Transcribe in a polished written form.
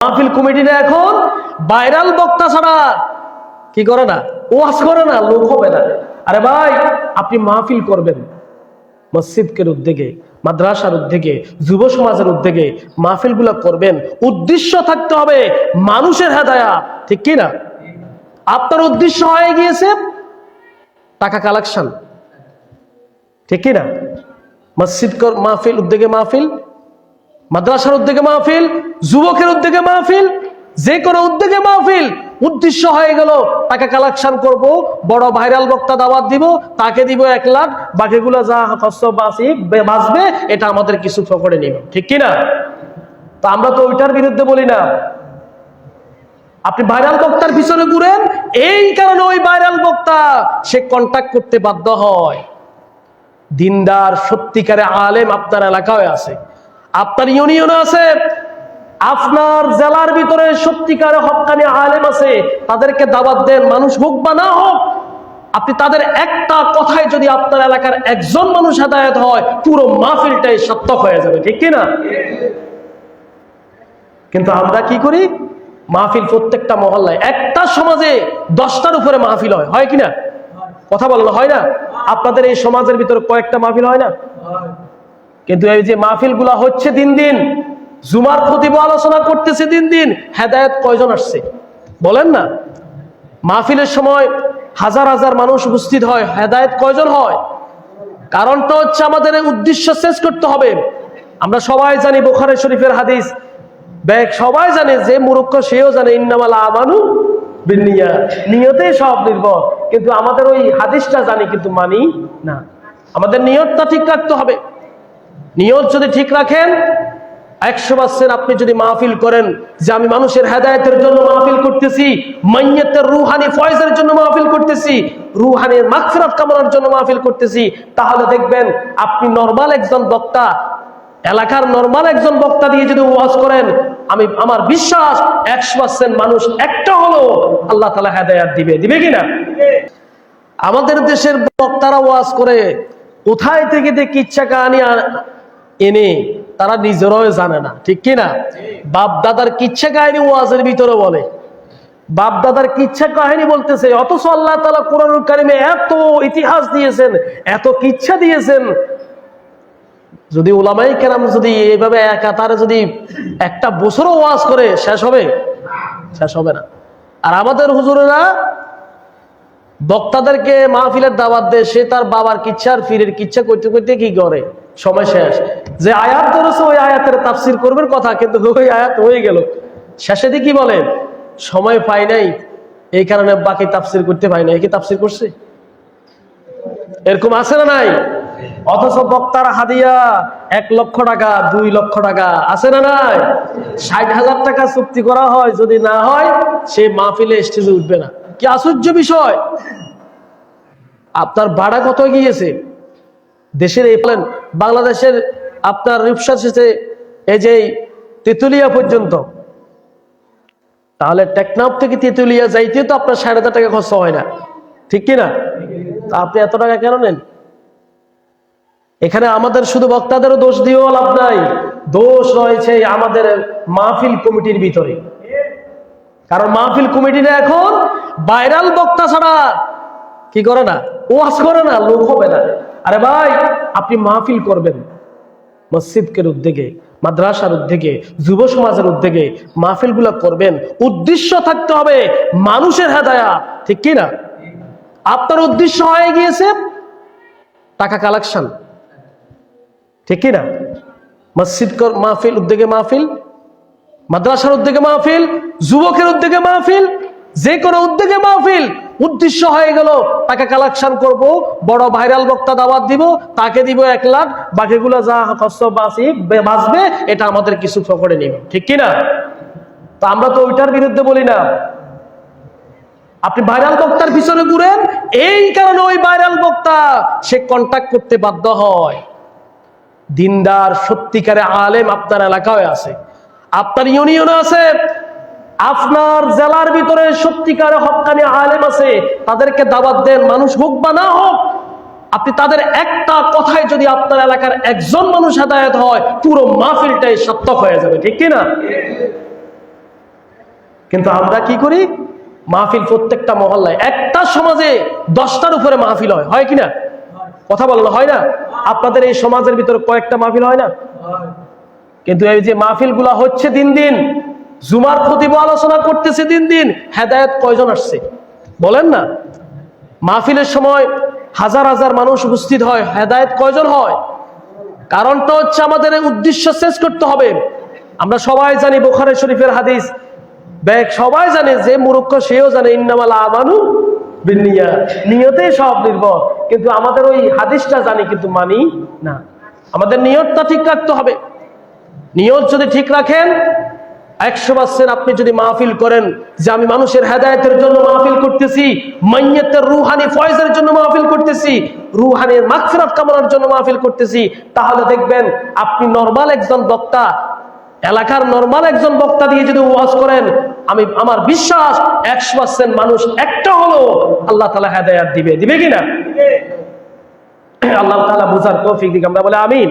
মাহফিল কমিটিরা এখন ভাইরাল বক্তা ছাড়া কি করে না, ওয়াজ করে না, লোক হবে না। আরে ভাই, আপনি মাহফিল করবেন মসজিদের উদ্যোগে, মাদ্রাসার উদ্যোগে, যুব সমাজের উদ্যোগে মাহফিলগুলো করবেন, উদ্দেশ্য থাকতে হবে মানুষের হেদায়েত, ঠিক কি না? আপনার উদ্দেশ্য হয়ে গিয়েছে টাকা কালেকশন, ঠিক কি না? মসজিদ মাহফিল উদ্যোগে মাহফিল, মাদ্রাসার উদ্যোগে মাহফিল, যুবকের উদ্যোগে মাহফিল, যে কোনো উদ্যোগে মাহফিল, উদ্দেশ্য হয়ে গেল টাকা কালেকশন করব, বড় ভাইরাল বক্তা দাওয়াত দিব, তাকে দিব 1 লাখ, বাকিগুলো যা বাঁচবে এটা আমাদের কিছু পকেটে নিব, ঠিক কিনা? তো আমরা তো ওইটার বিরুদ্ধে বলি না। আপনি ভাইরাল বক্তার পিছনে ঘুরেন, এই কারণে ওই ভাইরাল বক্তা সে কন্টাক্ট করতে বাধ্য হয়। দিনদার সত্যিকারে আলেম আপনার এলাকায় আছে, আপনার ইউনিয়নে আছে, আপনার জেলার ভিতরে সত্যিকারে হক্কানি আলেম আছে, তাদেরকে দাওয়াত দেন, মানুষ হোক বা না হোক, আপনি তাদের একটা কথায় যদি আপনার এলাকার একজন মানুষ হেদায়েত হয়, পুরো মাহফিলটাই সার্থক হয়ে যাবে, ঠিক কিনা? কিন্তু আমরা কি করি? মাহফিল প্রত্যেকটা মহল্লায়, একটা সমাজে 10টার উপরে মাহফিল হয় কিনা? কথা বললো হয় না? আপনাদের এই সমাজের ভিতরে কয়েকটা মাহফিল হয় না? কিন্তু এই যে মাহফিল গুলা হচ্ছে দিন দিন, জুমার খতিব আলোচনা করতেছে দিন দিন, হেদায়েত কয়জন আসছে বলেন না? মাহফিলের সময় হাজার হাজার মানুষ উপস্থিত হয়, হেদায়েত কয়জন হয়? কারণটা হচ্ছে আমাদের উদ্দেশ্য শেষ করতে হবে। আমরা সবাই জানি বুখারী শরীফের হাদিস, সবাই জানে, যে মূর্খ সেও জানে, ইন্নামাল আমানু বিন্নিয়াত, নিয়তেই সব নির্ভর। কিন্তু আমাদের ওই হাদিসটা জানি কিন্তু মানি না। আমাদের নিয়তটা ঠিক রাখতে হবে। নিয়ত যদি ঠিক রাখেন, 100% আপনি যদি মাহফিল করেন যে আমি মানুষের হেদায়েতের জন্য মাহফিল করতেছি, মাইয়াতের রুহানি ফয়েজের জন্য মাহফিল করতেছি, রুহানির মাগফিরাত কামনার জন্য মাহফিল করতেছি, তাহলে দেখবেন আপনি নরমাল একজন বক্তা, এলাকার নরমাল একজন বক্তা দিয়ে যদি ওয়াজ করেন, আমার বিশ্বাস 100% মানুষ একটা হলো আল্লাহ তাআলা হেদায়েত দিবে কিনা? আমাদের দেশের বক্তারা ওয়াজ করে কোথায় থেকে যে কিচ্ছা কাহিনী এনে তারা নিজেরাও জানে না, ঠিক কিনা? বাপ দাদার কিচ্ছা কাহিনী ওয়াজের ভিতরে বলে, বাপ দাদার কিচ্ছা কাহিনী বলতেছে, অথচ আল্লাহ তাআলা কোরআনুল কারিমে এত ইতিহাস দিয়েছেন, এত কিচ্ছা দিয়েছেন। যদি উলামায়ে কেরাম যদি এইভাবে একাতারে যদি একটা বছরও ওয়াজ করে, শেষ হবে না। আর আমাদের হুজুরেরা বক্তাদেরকে মাহফিলের দাওয়াত দেয়, সে তার বাবার কিচ্ছা আর ফিরের কিচ্ছা করতে করতে কি করে, সময় শেষ। যে আয়াত ধরেছে ওই আয়াতের তাফসির করবেন কথা, কিন্তু ওই আয়াত হয়ে গেল, শেষে দিয়ে কি বলে, সময় পাই নাই, এই কারণে বাকি তাফসির করতে পাই নাই। কি তাফসির করছে? এরকম আছে না নাই? অথচ বক্তার হাদিয়া 1 লক্ষ টাকা, 2 লক্ষ টাকা, আছে না নাই? 60,000 টাকা চুক্তি করা হয়, যদি না হয় সে মাহফিলে স্টেজে উঠবে না। কি আশ্চর্য বিষয়! আপনার ভাড়া কত গিয়েছে দেশের, এই প্ল্যান বাংলাদেশের আপনার রূপসা শেষে এই যে তেতুলিয়া পর্যন্ত, তাহলে টেকনাফ থেকে তেতুলিয়া যাইতে তো আপনার 6000 টাকা খরচ হয় না, ঠিক কিনা? তা আপনি এত টাকা কেন নেন? এখানে আমাদের শুধু বক্তাদেরও দোষ দিয়েও লাভ নাই, দোষ রয়েছে আমাদের মাহফিল কমিটির ভিতরে। কারণ মাহফিল কমিটিরা এখন ভাইরাল বক্তা ছাড়া কি করে না, ওয়াজ করে না, লোক হবে না। আরে ভাই, আপনি মাহফিল করবেন মসজিদের উদ্যোগে, মাদ্রাসার উদ্যোগে, যুব সমাজের উদ্যোগে মাহফিলগুলো করবেন, উদ্দেশ্য থাকতে হবে মানুষের হেদায়েত, ঠিক কি না? আপনার উদ্দেশ্য হয়ে গিয়েছে টাকা কালেকশন, ঠিক কি না? মসজিদ মাহফিল উদ্যোগে মাহফিল, মাদ্রাসার উদ্যোগে মাহফিল, যুবকের উদ্যোগে মাহফিল, যে কোনো উদ্যোগে মাহফিল, উদ্দেশ্য হয়ে গেল টাকা কালেকশন করব, বড় ভাইরাল বক্তা দাওয়াত দিব, তাকে দিব 1 লাখ, বাকিগুলো যা বাঁচবে এটা আমাদের কিছু পকেটে নিব, ঠিক কিনা? তো আমরা তো ওইটার বিরুদ্ধে বলি না। আপনি ভাইরাল বক্তার পিছনে ঘুরেন, এই কারণে ওই ভাইরাল বক্তা সে কন্টাক্ট করতে বাধ্য হয়। দিনদার সত্যিকারে আলেম আপনার এলাকায় আছে, আপনার ইউনিয়নে আছে, আপনার জেলার ভিতরে সত্যিকারে হক্কানি আলেম আছে, তাদেরকে দাওয়াত দেন, মানুষ হোক বা না হোক, আপনি তাদের একটা কথায় যদি আপনার এলাকার একজন মানুষ হেদায়েত হয়, পুরো মাহফিলটাই সার্থক হয়ে যাবে, ঠিক কিনা? কিন্তু আমরা কি করি? মাহফিল প্রত্যেকটা মহল্লায়, একটা সমাজে 10টার উপরে মাহফিল হয়, হয় কিনা? কথা বলেন, হয় না? আপনাদের এই সমাজের ভিতরে কয়েকটা মাহফিল হয় না? কিন্তু এই যে মাহফিল গুলা হচ্ছে দিন দিন, জুমার খতিব আলোচনা করতেছে দিন দিন, হেদায়েত কয়জন আসছে বলেন না? মাহফিলের সময় হাজার হাজার মানুষ উপস্থিত হয়, হেদায়েত কয়জন হয়? কারণটা হচ্ছে আমাদের এই উদ্দেশ্য শেষ করতে হবে। আমরা সবাই জানি বুখারী শরীফের হাদিস, সবাই জানে, যে মূর্খ সেও জানে ইন্নামাল আমালু বিন্নিয়াত, নিয়তেই সব নির্ভর। কিন্তু আমাদের ওই হাদিসটা জানি কিন্তু মানি না। আমাদের নিয়তটা ঠিক রাখতে হবে। নিয়ত যদি ঠিক রাখেন, 100% আপনি যদি মাহফিল করেন যে আমি মানুষের হেদায়েতের জন্য মাহফিল করতেছি, মাইয়াতের রুহানি ফয়েজের জন্য মাহফিল করতেছি, রুহানির মাগফিরাত কামনার জন্য মাহফিল করতেছি, তাহলে দেখবেন আপনি নরমাল একজন বক্তা, এলাকার নরমাল একজন বক্তা দিয়ে যদি ওয়াজ করেন, আমার বিশ্বাস 100% মানুষ একটা হলো আল্লাহ তাআলা হেদায়েত দিবে কিনা? আল্লাহ তাআলা বুঝার তৌফিক দিক, আমরা বলে আমিন।